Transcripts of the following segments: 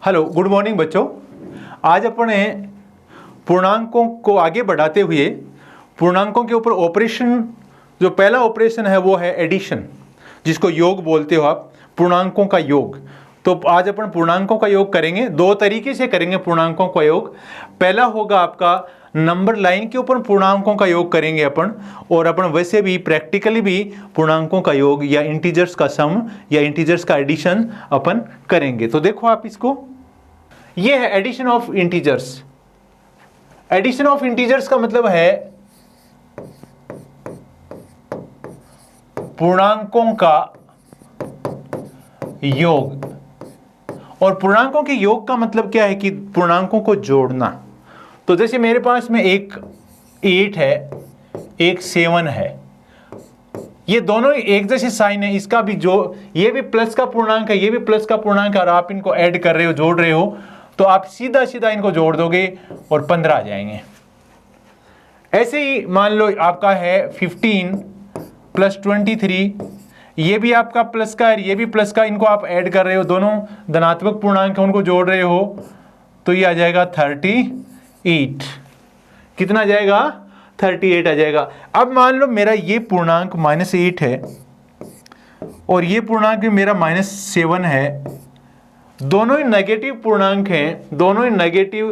Hello, good morning बच्चों। आज अपने पूर्णांकों को आगे बढ़ाते हुए पूर्णांकों के ऊपर ऑपरेशन, जो पहला ऑपरेशन है वो है एडिशन, जिसको योग बोलते हो आप, पूर्णांकों का योग। तो आज अपन पूर्णांकों का योग करेंगे, दो तरीके से करेंगे पूर्णांकों का योग। पहला होगा आपका नंबर लाइन के ऊपर पूर्णांकों का योग करेंगे अपन, और अपन वैसे भी प्रैक्टिकली भी पूर्णांकों का योग या इंटीजर्स का सम या इंटीजर्स का एडिशन अपन करेंगे। तो देखो आप इसको, ये है addition of integers. Addition of integers का मतलब है पूर्णांकों का योग। और पूर्णांकों के योग का मतलब क्या है कि पूर्णांकों को जोड़ना। तो जैसे मेरे पास में एक 8 है, एक 7 है, ये दोनों एक जैसे साइन है। इसका भी जो, ये भी प्लस का पूर्णांक है, ये भी प्लस का पूर्णांक है, और आप इनको ऐड कर रहे हो, जोड़ रहे हो, तो आप सीधा सीधा इनको जोड़ दोगे और 15 आ जाएंगे। ऐसे ही मान लो आपका है 15 प्लस 23, ये भी आपका प्लस का है, ये भी प्लस का, इनको आप ऐड कर रहे हो, दोनों धनात्मक पूर्णांक है, उनको जोड़ रहे हो, तो ये आ जाएगा 38। कितना आ जाएगा? 38 आ जाएगा। अब मान लो मेरा ये पूर्णांक -8 है और ये पूर्णांक भी मेरा -7 है। दोनों ही नेगेटिव पूर्णांक हैं, दोनों ही नेगेटिव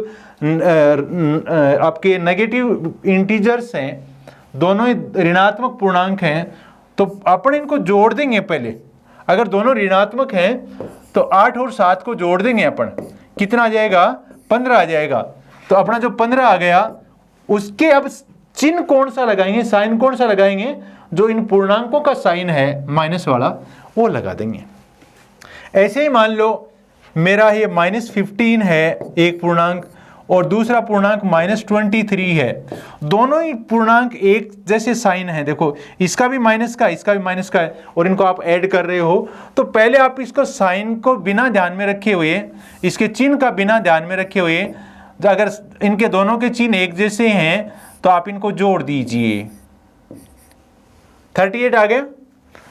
आपके नेगेटिव इंटीजर्स हैं, दोनों ही ऋणात्मक पूर्णांक हैं। तो अपन इनको जोड़ देंगे पहले। अगर दोनों ऋणात्मक हैं तो 8 और 7 को जोड़ देंगे अपन, कितना आ जाएगा? 15 आ जाएगा। तो अपना जो 15 आ गया, उसके अब चिन्ह कौन सा लगाएंगे, साइन कौन सा लगाएंगे? जो इन पूर्णांकों का साइन है माइनस वाला, वो लगा देंगे। ऐसे ही मान लो मेरा ये -15 है एक पूर्णांक, और दूसरा पूर्णांक -23 है। दोनों ही पूर्णांक एक जैसे साइन है, देखो इसका भी माइनस का, इसका भी माइनस का है, और इनको आप ऐड कर रहे हो। तो पहले आप इसको साइन को बिना ध्यान में रखे हुए, इसके चिन्ह का बिना ध्यान में रखे हुए, अगर इनके दोनों के चिन्ह एक जैसे हैं तो आप इनको जोड़ दीजिए। 38 आ गया,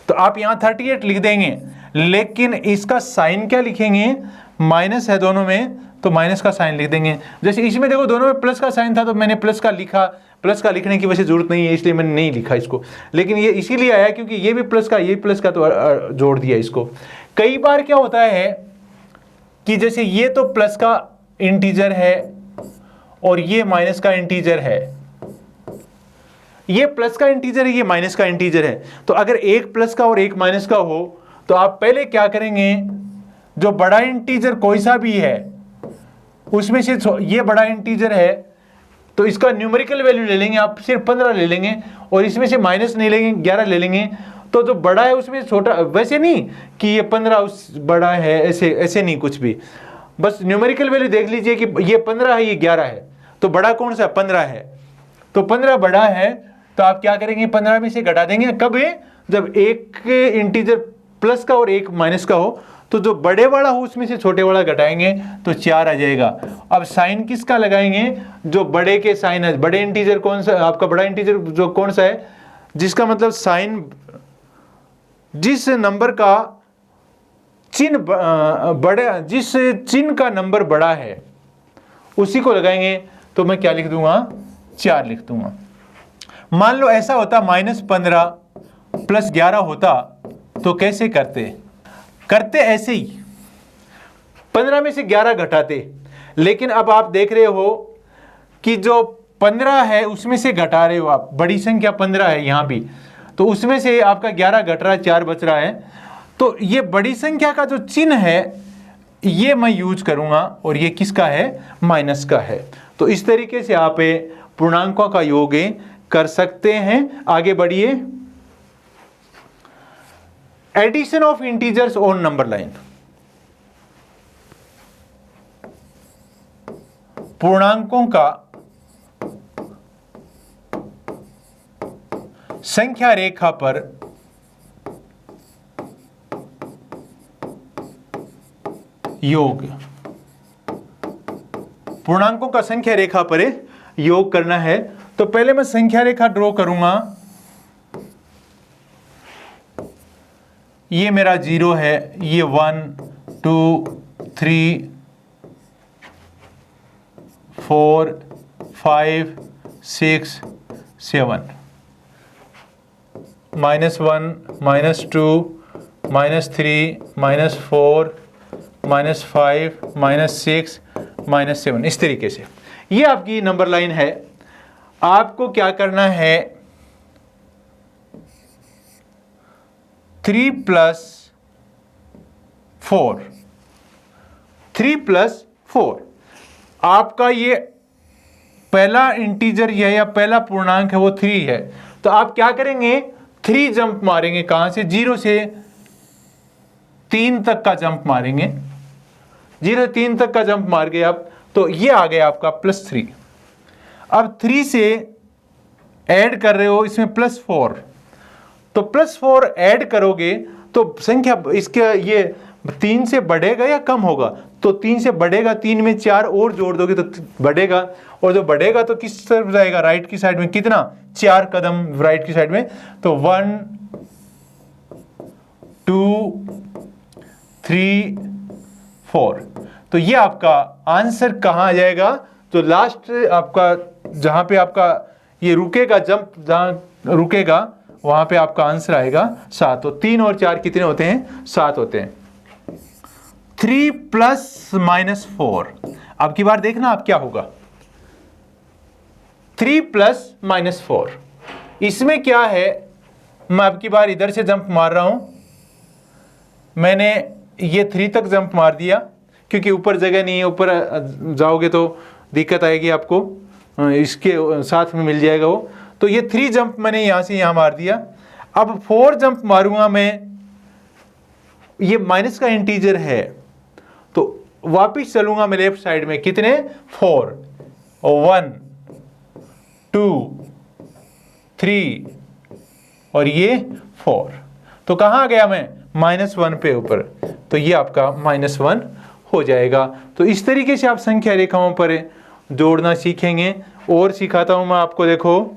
तो आप यहाँ 38 लिख देंगे, लेकिन इसका साइन क्या लिखेंगे? माइनस है दोनों में, तो माइनस का साइन लिख देंगे। जैसे इसमें देखो दोनों में प्लस का साइन था, तो मैंने प्लस का लिखा। प्लस का लिखने की वैसे जरूरत नहीं है, इसलिए मैंने नहीं लिखा इसको, लेकिन ये इसीलिए आया क्योंकि ये भी प्लस का, ये प्लस का, तो जोड़ दिया इसको। कई बार क्या होता है कि जैसे ये तो प्लस का इंटीजर है और ये माइनस का इंटीजर है, ये प्लस का इंटीजर है, ये माइनस का इंटीजर है। तो अगर एक प्लस का और एक माइनस का हो, तो आप पहले क्या करेंगे? जो बड़ा इंटीजर कोई सा भी है उसमें से, ये बड़ा इंटीजर है तो इसका न्यूमेरिकल वैल्यू ले लेंगे, आप सिर्फ 15 ले लेंगे, और इसमें से माइनस नहीं लेंगे, 11 ले लेंगे। तो जो बड़ा है उसमें छोटा, वैसे नहीं कि ये 15 उस बड़ा है, ऐसे ऐसे नहीं, कुछ भी, बस न्यूमेरिकल वैल्यू देख लीजिए कि ये 15 है, ये 11 है, तो बड़ा कौन सा? 15 है। तो 15 बड़ा है, तो आप क्या करेंगे? 15 में से घटा देंगे। कब है? जब एक इंटीजर प्लस का और एक माइनस का हो, तो जो बड़े वाला हो उसमें से छोटे वाला घटाएंगे तो 4 आ जाएगा। अब साइन किसका लगाएंगे? जो बड़े के साइन है। बड़े इंटीजर कौन सा? आपका बड़ा इंटीजर जो कौन सा है, जिसका मतलब साइन, जिस नंबर का चिन्ह बड़े, जिस चिन्ह का नंबर बड़ा है उसी को लगाएंगे। तो मैं क्या लिख दूंगा? 4 लिख दूंगा। मान लो ऐसा होता -15 प्लस 11 होता, तो कैसे करते? ऐसे ही 15 में से 11 घटाते। लेकिन अब आप देख रहे हो कि जो 15 है उसमें से घटा रहे हो आप, बड़ी संख्या 15 है यहाँ भी, तो उसमें से आपका 11 घट रहा है, 4 बच रहा है। तो ये बड़ी संख्या का जो चिन्ह है ये मैं यूज करूंगा, और ये किसका है? माइनस का है। तो इस तरीके से आप पूर्णांकों का योग कर सकते हैं। आगे बढ़िए। Addition of integers on number line. पूर्णांकों का संख्या रेखा पर योग। पूर्णांकों का संख्या रेखा पर योग करना है। तो पहले मैं संख्या रेखा ड्रॉ करूंगा। ये मेरा 0 है, ये 1 2 3 4 5 6 7 -1 -2 -3 -4 -5 -6 -7 इस तरीके से ये आपकी नंबर लाइन है। आपको क्या करना है 3 + 4 3 + 4 आपका ये पहला इंटीजर या पहला पूर्णांक है वो 3 है। तो आप क्या करेंगे 3 जंप मारेंगे, कहां से 0 से 3 तक का जंप मारेंगे, 0 से 3 तक का जंप मार गए आप, तो ये आ गया आपका +3। अब 3 से ऐड कर रहे हो इसमें +4, तो +4 ऐड करोगे तो संख्या इसके ये 3 से बढ़ेगा या कम होगा, तो 3 से बढ़ेगा, 3 में 4 और जोड़ दोगे तो बढ़ेगा, और जो बढ़ेगा तो किस तरफ जाएगा, राइट की साइड में, कितना 4 कदम राइट की साइड में, तो 1 2 3 4। तो ये आपका आंसर कहाँ आ जाएगा, तो लास्ट आपका जहां पे आपका ये रुकेगा, जंप जहां रुकेगा वहां पे आपका आंसर आएगा 7। तो 3 और 4 कितने होते हैं, 7 होते हैं। 3 + -4 अब की बार देखना आप क्या होगा, 3 + -4 इसमें क्या है, मैं अब की बार इधर से जंप मार रहा हूं, मैंने ये 3 तक जंप मार दिया क्योंकि ऊपर जगह नहीं है, ऊपर जाओगे तो दिक्कत आएगी आपको, इसके साथ में मिल जाएगा वो, तो ये 3 जंप मैंने यहां से यहां मार दिया। अब 4 जंप मारूंगा मैं, ये माइनस का इंटीजर है तो वापिस चलूंगा मैं लेफ्ट साइड में, कितने 4 1 2 3 और ये 4, तो कहां गया मैं -1 पे ऊपर, तो ये आपका -1 हो जाएगा। तो इस तरीके से आप संख्या रेखाओं पर जोड़ना सीखेंगे। और सिखाता हूं मैं आपको, देखो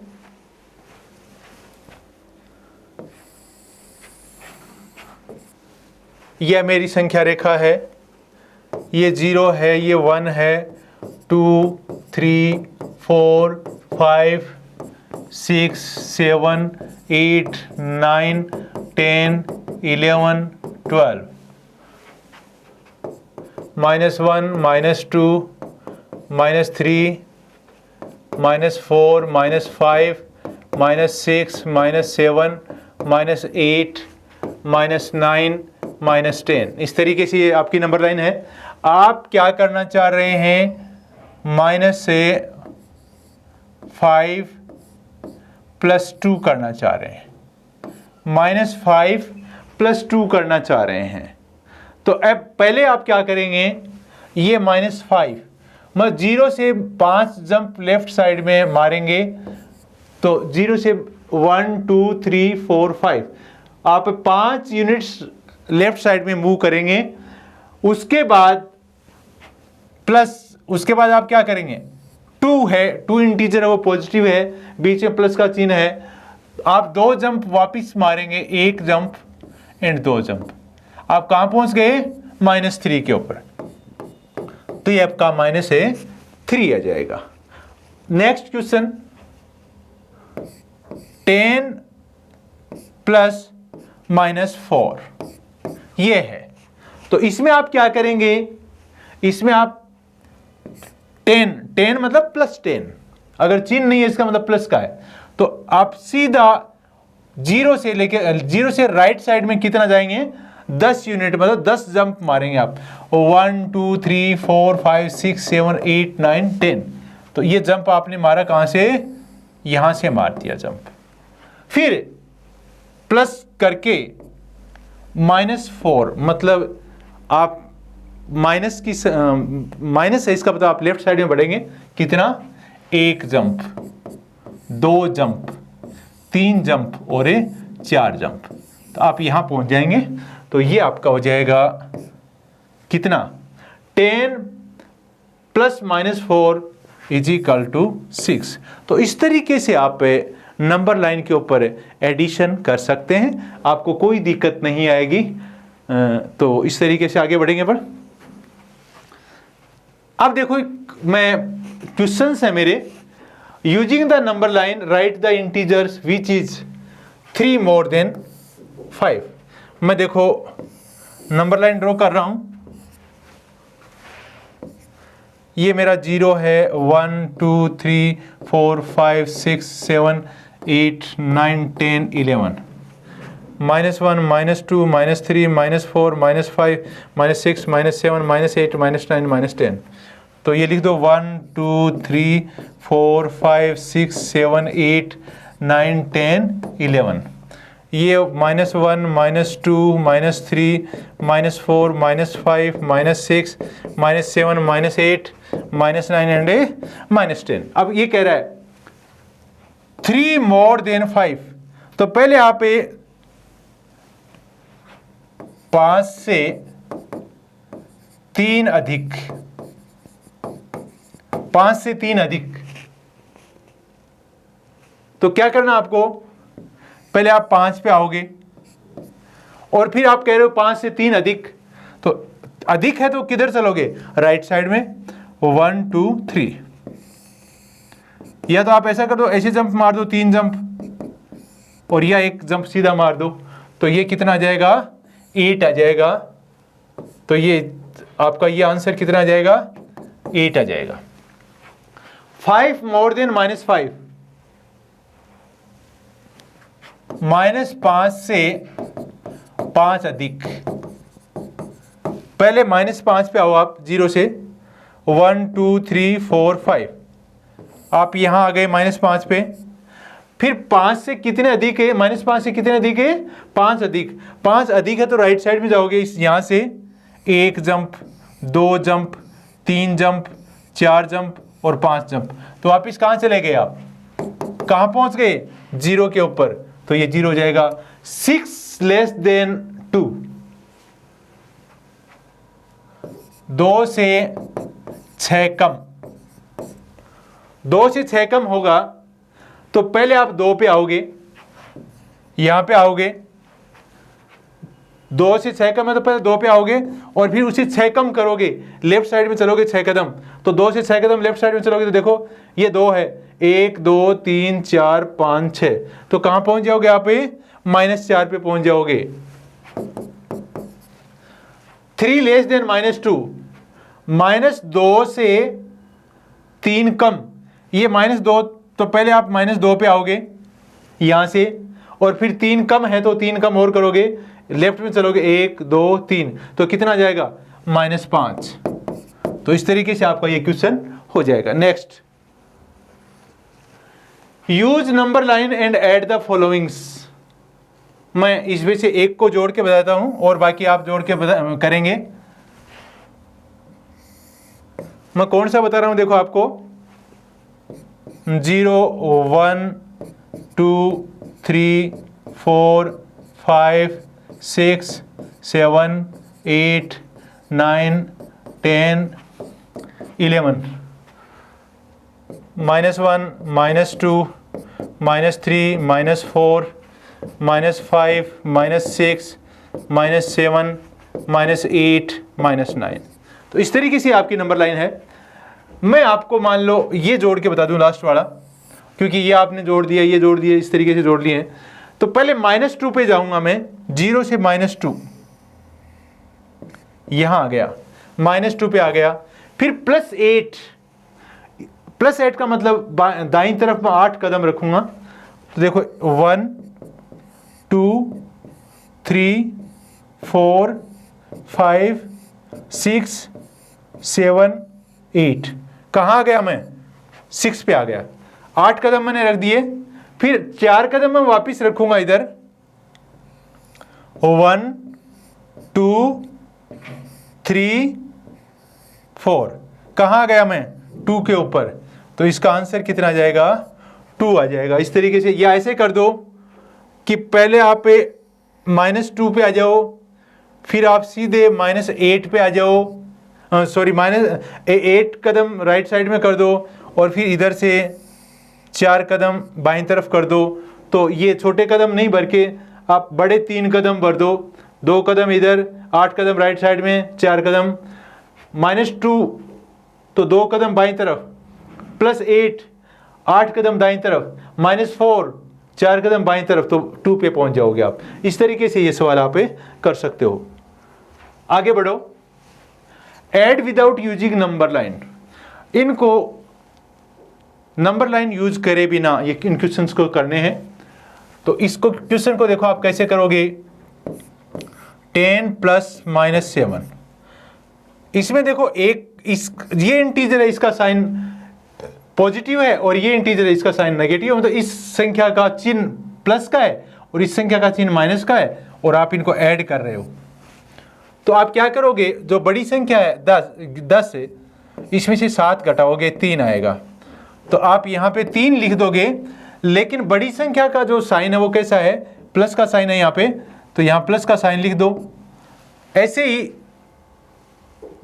यह मेरी संख्या रेखा है, ये 0 है, ये 1 है, 2 3 4 5 6 7 8 9 10 11 12 -1 -2 -3 -4 -5 -6 -7 -8 -9 -10 इस तरीके से ये आपकी नंबर लाइन है। आप क्या करना चाह रहे हैं, माइनस से 5 + 2 करना चाह रहे हैं, -5 + 2 करना चाह रहे हैं। तो अब पहले आप क्या करेंगे, ये -5 मतलब 0 से 5 जंप लेफ्ट साइड में मारेंगे, तो 0 से 1 2 3 4 5 आप 5 यूनिट्स लेफ्ट साइड में मूव करेंगे। उसके बाद उसके बाद आप क्या करेंगे, 2 है, 2 इंटीजर है, वो पॉजिटिव है, बीच में प्लस का चिन्ह है, आप 2 जंप वापिस मारेंगे, 1 जंप एंड 2 जंप, आप कहां पहुंच गए -3 के ऊपर, तो ये आपका -3 आ जाएगा। नेक्स्ट क्वेश्चन 10 + -4 ये है। तो इसमें आप क्या करेंगे, इसमें आप 10 मतलब +10, अगर चिन्ह नहीं है इसका मतलब प्लस का है, तो आप सीधा 0 से लेके 0 से राइट साइड में कितना जाएंगे, 10 यूनिट मतलब 10 जंप मारेंगे आप, 1 2 3 4 5 6 7 8 9 10। तो ये जंप आपने मारा कहां से, यहां से मार दिया जंप। फिर प्लस करके -4 मतलब आप माइनस है, इसका मतलब आप लेफ्ट साइड में बढ़ेंगे, कितना 1 जंप 2 जंप 3 जंप और 4 जंप, तो आप यहां पहुंच जाएंगे। तो ये आपका हो जाएगा कितना, 10 + -4 = 6। तो इस तरीके से आप नंबर लाइन के ऊपर एडिशन कर सकते हैं, आपको कोई दिक्कत नहीं आएगी। तो इस तरीके से आगे बढ़ेंगे। पर अब देखो मैं क्वेश्चंस है मेरे। Using the number line right the integers which is 3 more than 5। मैं देखो नंबर लाइन ड्रॉ कर रहा हूं। ये मेरा 0 है, 1 2 3 4 5 6 7 8 9 10 11, -1 -2 -3 -4 -5 -6 -7 -8 -9 -10। तो ये लिख दो 1 2 3 4 5 6 7 8 9 10 11। ये -1 -2 -3 -4 -5 -6 -7 -8 -9 एंड -10। अब ये कह रहा है 3 मोर देन 5। तो पहले आप 5 से 3 अधिक, 5 से 3 अधिक। तो क्या करना आपको, पहले आप 5 पे आओगे और फिर आप कह रहे हो 5 से 3 अधिक। तो अधिक है तो किधर चलोगे, राइट साइड में 1 2 3। या तो आप ऐसा कर दो, ऐसे जंप मार दो 3 जंप, और या एक जंप सीधा मार दो। तो ये कितना आ जाएगा, 8 आ जाएगा। तो ये आपका ये आंसर कितना आ जाएगा, 8 आ जाएगा। 5 मोर देन -5, -5 से 5 अधिक। पहले -5 पे आओ आप, 0 से 1 2 3 4 5। आप यहां आ गए -5 पे। फिर 5 से कितने अधिक है, -5 से कितने अधिक है, 5 अधिक। 5 अधिक है तो राइट साइड में जाओगे, इस यहां से 1 जंप 2 जंप 3 जंप 4 जंप और 5 जंप। तो वापिस कहां चले गए, आप कहां पहुंच गए, 0 के ऊपर। तो ये 0 हो जाएगा। 6 लेस देन 2, 2 से 6 कम। 2 से 6 कम होगा तो पहले आप 2 पे आओगे, यहां पे आओगे। 2 से 6 कम है तो पहले 2 पे आओगे और फिर उसे 6 कम करोगे, लेफ्ट साइड में चलोगे 6 कदम। तो 2 से 6 कदम लेफ्ट साइड में चलोगे तो देखो ये 2 है, 1 2 3 4 5 6। तो कहां पहुंच जाओगे आप, -4 पे पहुंच जाओगे। 3 लेस देन -2, -2 से 3 कम। ये -2, तो पहले आप -2 पे आओगे यहां से, और फिर 3 कम है तो 3 कम और करोगे, लेफ्ट में चलोगे 1 2 3। तो कितना आ जाएगा, -5। तो इस तरीके से आपका ये क्वेश्चन हो जाएगा। Next, use number line and add the followings. मैं इसमें से एक को जोड़ के बताता हूं और बाकी आप जोड़ के करेंगे। मैं कौन सा बता रहा हूं, देखो आपको 0 1 2 3 4 5 6 7 8 9 10 11, -1 -2 -3 -4 -5 -6 -7 -8 -9। तो इस तरीके से आपकी नंबर लाइन है। मैं आपको मान लो ये जोड़ के बता दूं लास्ट वाला, क्योंकि ये आपने जोड़ दिया, ये जोड़ दिया, इस तरीके से जोड़ लिए हैं। तो पहले -2 पे जाऊंगा मैं, 0 से -2 यहां आ गया, -2 पे आ गया। फिर +8, +8 का मतलब दाईं तरफ में 8 कदम रखूंगा। तो देखो 1 2 3 4 5 6 7 8। कहाँ आ गया मैं, 6 पे आ गया। 8 कदम मैंने रख दिए। फिर 4 कदम मैं वापिस रखूंगा इधर, 1 2 3 4। कहाँ आ गया मैं, 2 के ऊपर। तो इसका आंसर कितना आ जाएगा, 2 आ जाएगा। इस तरीके से, या ऐसे कर दो कि पहले आप -2 पे आ जाओ, फिर आप सीधे -8 पे आ जाओ, सॉरी -8 कदम राइट साइड में कर दो, और फिर इधर से 4 कदम बाईं तरफ कर दो। तो ये छोटे कदम नहीं भर के आप बड़े 3 कदम भर दो, 2 कदम इधर, 8 कदम राइट साइड में, 4 कदम -2, तो 2 कदम बाईं तरफ, +8 8 कदम दाईं तरफ, -4 4 कदम बाईं तरफ, तो 2 पे पहुंच जाओगे आप। इस तरीके से ये सवाल आप कर सकते हो। आगे बढ़ो। Add without using number line, इनको नंबर लाइन यूज करे बिना ये इन क्वेश्चंस को करने हैं। तो इसको क्वेश्चन को देखो आप कैसे करोगे। 10 + -7, इसमें देखो ये इंटीजर है, इसका साइन पॉजिटिव है, और ये इंटीजर है, इसका साइन नेगेटिव है। मतलब इस संख्या का चिन्ह प्लस का है और इस संख्या का चिन्ह माइनस का है, और आप इनको ऐड कर रहे हो। तो आप क्या करोगे, जो बड़ी संख्या है 10 है, इसमें से 7 घटाओगे 3 आएगा, तो आप यहाँ पे 3 लिख दोगे। लेकिन बड़ी संख्या का जो साइन है वो कैसा है, प्लस का साइन है यहाँ पे, तो यहाँ प्लस का साइन लिख दो। ऐसे ही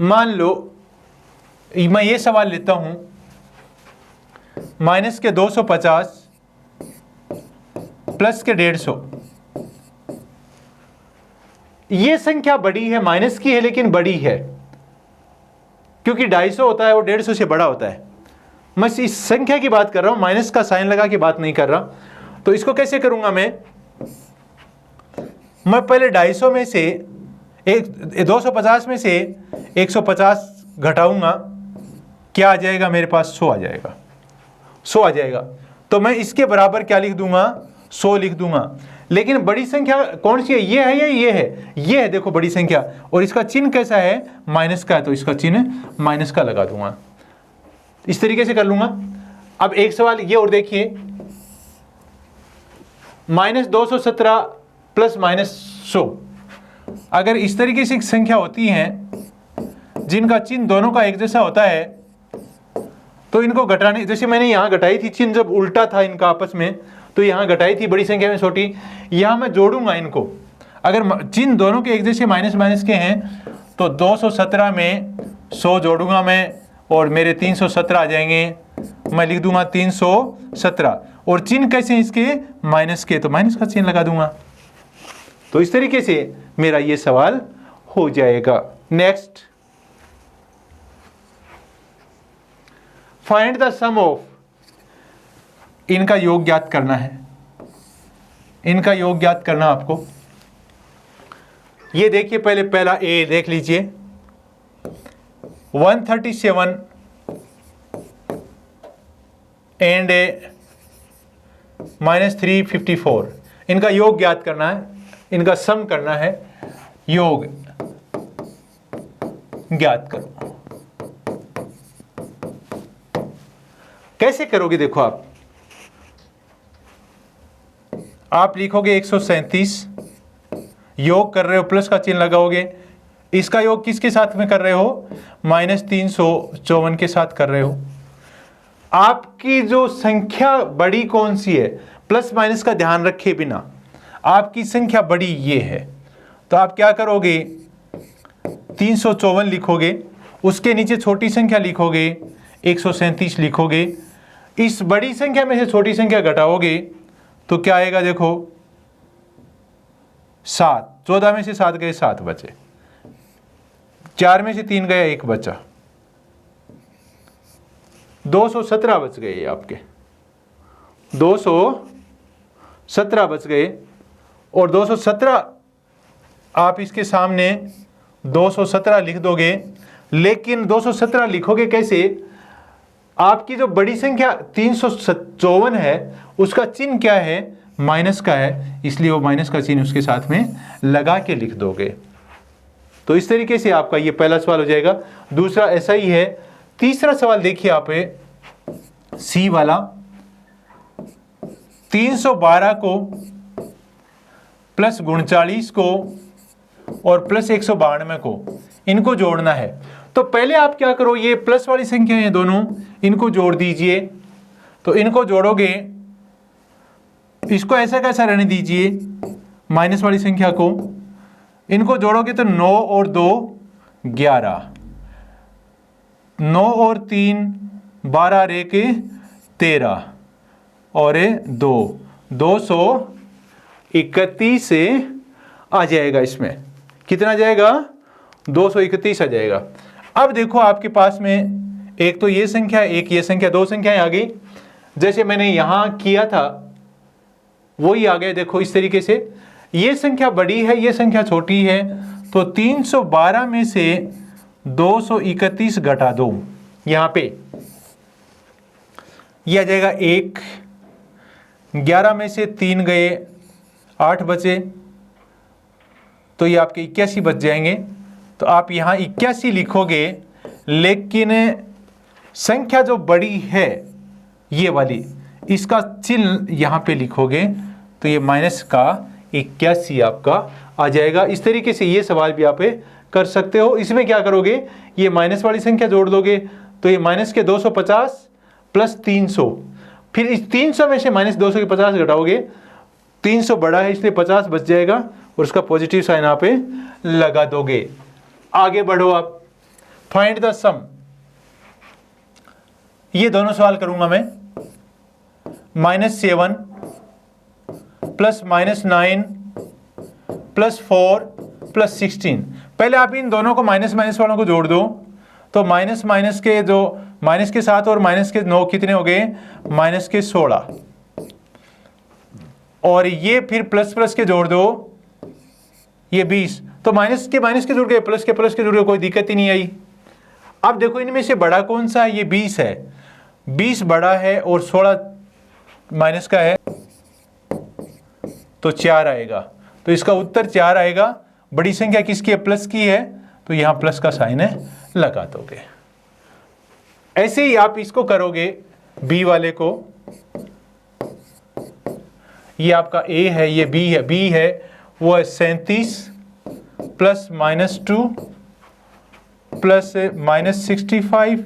मान लो मैं ये सवाल लेता हूँ, माइनस के 250 प्लस के 150, ये संख्या बड़ी है, माइनस की है लेकिन बड़ी है, क्योंकि 250 होता है और 150 से बड़ा होता है। मैं इस संख्या की बात कर रहा हूं, माइनस का साइन लगा के बात नहीं कर रहा। तो इसको कैसे करूंगा मैं पहले 250 में से 250 में से 150 घटाऊंगा, क्या आ जाएगा मेरे पास, 100 आ जाएगा, 100 आ जाएगा। तो मैं इसके बराबर क्या लिख दूंगा, 100 लिख दूंगा। लेकिन बड़ी संख्या कौन सी है, ये है या ये है, ये है, देखो बड़ी संख्या, और इसका चिन्ह कैसा है, माइनस का है, तो इसका चिन्ह माइनस का लगा दूंगा। इस तरीके से कर लूंगा। अब एक सवाल ये और देखिए, -217 + -100, अगर इस तरीके से संख्या होती है जिनका चिन्ह दोनों का एक जैसा होता है, तो इनको घटाने, जैसे मैंने यहाँ घटाई थी, चिन्ह जब उल्टा था इनका आपस में, तो यहाँ घटाई थी बड़ी संख्या में छोटी, यहाँ मैं जोड़ूंगा इनको। अगर चिन्ह दोनों के एक जैसे माइनस माइनस के हैं, तो 217 में 100 जोड़ूंगा मैं, और मेरे 317 आ जाएंगे। मैं लिख दूंगा 317, और चिन्ह कैसे हैं इसके, माइनस के, तो माइनस का चिन्ह लगा दूंगा। तो इस तरीके से मेरा ये सवाल हो जाएगा। Next, find the sum of, इनका योग ज्ञात करना है, इनका योग ज्ञात करना आपको। ये देखिए, पहले पहला ए देख लीजिए, 137 एंड -354, इनका योग ज्ञात करना है, इनका सम करना है। योग ज्ञात करो। कैसे करोगे, देखो आप लिखोगे 137, योग कर रहे हो, प्लस का चिन्ह लगाओगे। इसका योग किसके साथ में कर रहे हो, -354 के साथ कर रहे हो। आपकी जो संख्या बड़ी कौन सी है, प्लस माइनस का ध्यान रखे बिना आपकी संख्या बड़ी ये है, तो आप क्या करोगे, 354 लिखोगे, उसके नीचे छोटी संख्या लिखोगे, 137 लिखोगे। इस बड़ी संख्या में से छोटी संख्या घटाओगे तो क्या आएगा, देखो 7, 14 में से 7 गए, 7 बचे, 4 में से 3 गया, 1 बचा, 217 बच गए आपके, 217 बच गए। और 217 आप इसके सामने 217 लिख दोगे, लेकिन 217 लिखोगे कैसे, आपकी जो बड़ी संख्या 354 है उसका चिन्ह क्या है, माइनस का है, इसलिए वो माइनस का चिन्ह उसके साथ में लगा के लिख दोगे। तो इस तरीके से आपका ये पहला सवाल हो जाएगा। दूसरा ऐसा ही है। तीसरा सवाल देखिए आप, सी वाला, 312 को +39 को और +192 को, इनको जोड़ना है। तो पहले आप क्या करो, ये प्लस वाली संख्या है दोनों, इनको जोड़ दीजिए। तो इनको जोड़ोगे, इसको ऐसा कैसा रहने दीजिए, माइनस वाली संख्या को, इनको जोड़ोगे तो 9 और 2 11, 9 और 3 12 रे के 13 और 2 231 से आ जाएगा। इसमें कितना जाएगा, 231 आ जाएगा। अब देखो आपके पास में एक तो ये संख्या, एक ये संख्या, दो संख्याएं आ गई। जैसे मैंने यहां किया था वही आ गया। देखो इस तरीके से ये संख्या बड़ी है, ये संख्या छोटी है, तो 312 में से 231 घटा दो, यहां पे ये आ जाएगा 1। 11 में से 3 गए, 8 बचे, तो ये आपके 81 बच जाएंगे। तो आप यहाँ 81 लिखोगे, लेकिन संख्या जो बड़ी है ये वाली, इसका चिन्ह यहाँ पे लिखोगे तो ये माइनस का 81 आपका आ जाएगा। इस तरीके से ये सवाल भी आप कर सकते हो। इसमें क्या करोगे, ये माइनस वाली संख्या जोड़ दोगे, तो ये माइनस के 250 प्लस 300, फिर इस 300 में से माइनस 250 घटाओगे, 300 बड़ा है इसलिए 50 बच जाएगा और उसका पॉजिटिव साइन आप लगा दोगे। आगे बढ़ो आप, फाइंड द सम। ये दोनों सवाल करूंगा मैं। -7 प्लस -9 प्लस 4 प्लस 16। पहले आप इन दोनों को माइनस माइनस वालों को जोड़ दो, तो माइनस माइनस के जो माइनस के 7 और माइनस के 9 कितने हो गए, माइनस के 16। और ये फिर प्लस प्लस के जोड़ दो, ये 20। तो माइनस के जुड़ गए, प्लस के जुड़ गए, कोई दिक्कत ही नहीं आई। अब देखो इनमें से बड़ा कौन सा है, ये 20 है। 20 बड़ा है और 16 माइनस का है, तो 4 आएगा। तो इसका उत्तर 4 आएगा। बड़ी संख्या किसकी है, प्लस की है, तो यहां प्लस का साइन है लगा दोगे। ऐसे ही आप इसको करोगे, बी वाले को। ये आपका ए है, ये बी है। बी है वो है 37 प्लस -2 प्लस -65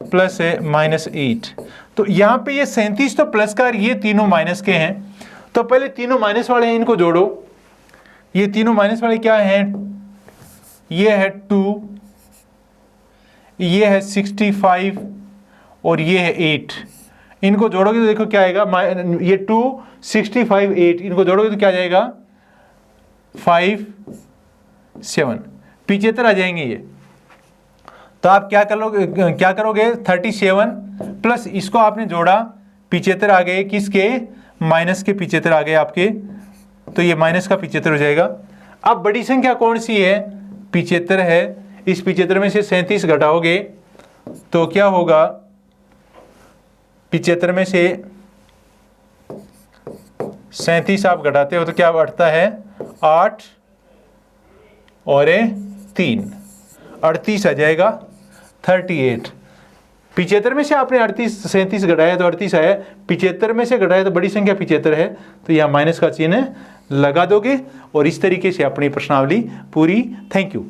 प्लस -8। तो यहाँ पे ये 37 तो प्लस का, ये तीनों माइनस के हैं। तो पहले तीनों माइनस वाले हैं, इनको जोड़ो। ये तीनों माइनस वाले क्या हैं, ये है 2, ये है 65 और ये है 8। इनको जोड़ोगे तो देखो क्या आएगा, ये 2, 65, 8, इनको जोड़ोगे तो क्या आ जाएगा, 5, 7, 75 आ जाएंगे ये। तो आप क्या करोगे 37 प्लस इसको आपने जोड़ा, 75 आ गए, किसके, माइनस के 75 आ गए आपके, तो ये माइनस का 75 हो जाएगा। अब बड़ी संख्या कौन सी है, 75 है। इस 75 में से 37 घटाओगे तो क्या होगा, 75 में से 37 आप घटाते हो तो क्या बढ़ता है, 8 और 3, 38 आ जाएगा, 38। 75 में से आपने 37 घटाया तो 38 आया, 75 में से घटाया तो बड़ी संख्या 75 है, तो यहाँ माइनस का चिन्ह लगा दोगे और इस तरीके से अपनी प्रश्नावली पूरी। Thank you.